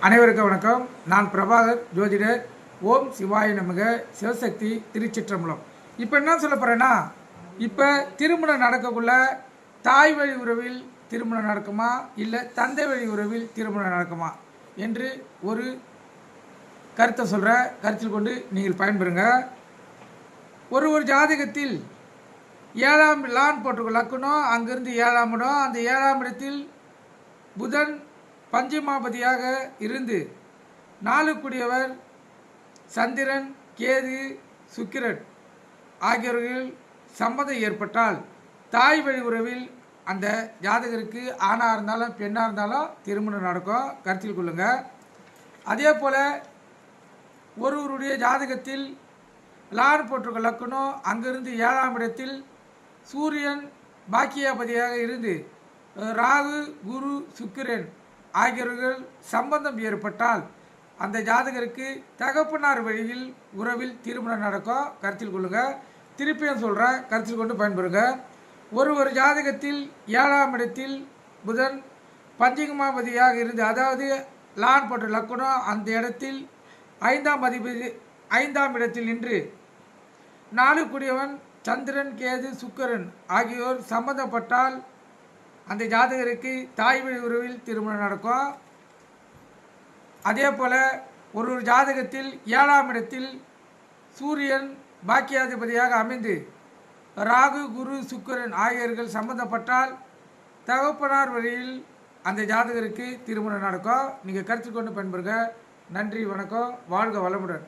அனைவருக்கும் வணக்கம். நான் பிரபாகர் ஜோதிடர். ஓம் சிவாய நமக. சிவசக்தி திருச்சிற்றம்பலம். இப்போ என்ன சொல்ல போகிறேன்னா, இப்போ திருமணம் நடக்கக்குள்ள தாய் வழி உறவில் திருமணம் நடக்குமா இல்லை தந்தை வழி உறவில் திருமணம் நடக்குமா என்று ஒரு கருத்தை சொல்கிற கருத்தில் கொண்டு நீங்கள் பயன்பெறுங்க. ஒரு ஜாதகத்தில் 7ஆம் லான் போட்டிருக்க லக்கணம், அங்கிருந்து 7ஆம் இடம், அந்த 7ஆம் இடத்தில் புதன் பஞ்சமாபதியாக இருந்து 4 கூடியவர் சந்திரன், கேது, சுக்கிரன் ஆகியோர்கள் சம்மதம் ஏற்பட்டால் தாய் வழி உறவில் அந்த ஜாதகருக்கு ஆணாக இருந்தாலும் பெண்ணாக இருந்தாலும் திருமணம் நடக்கும். கருத்தில் கொள்ளுங்க. அதே போல் ஒருவருடைய ஜாதகத்தில் லான் போட்டிருக்க லக்கணம், அங்கிருந்து 7ஆம் இடத்தில் சூரியன் பாக்கியாபதியாக இருந்து ராகு, குரு, சுக்கிரன் ஆகியோர்கள் சம்பந்தம் ஏற்பட்டால் அந்த ஜாதகருக்கு தகப்பனார் வழியில் உறவில் திருமணம் நடக்கும். கருத்தில் கொள்ளுங்க. திருப்பியும் சொல்கிறேன், கருத்தில் கொண்டு பயன்பெறுங்க. ஒரு ஜாதகத்தில் 7ஆம் இடத்தில் புதன் பஞ்சமாபதியாக இருந்து, அதாவது லான் போட்ட லக்கணம், அந்த இடத்தில் 5ஆம் இடத்தில் நின்று 4 கூடியவன் சந்திரன், கேது, சுக்கிரன் ஆகியோர் சம்பந்தப்பட்டால் அந்த ஜாதகருக்கு தாய் வழி உறவில் திருமணம் நடக்கும். அதே போல் ஒரு ஜாதகத்தில் 7ஆம் இடத்தில் சூரியன் பாக்கியாதிபதியாக அமைந்து ராகு, குரு, சுக்கிரன் ஆகியோர்கள் சம்பந்தப்பட்டால் தகப்பனார் வழியில் அந்த ஜாதகருக்கு திருமணம் நடக்கும். நீங்கள் கருத்து கொண்டு பயன்பெறுங்க. நன்றி, வணக்கம். வாழ்க வளமுடன்.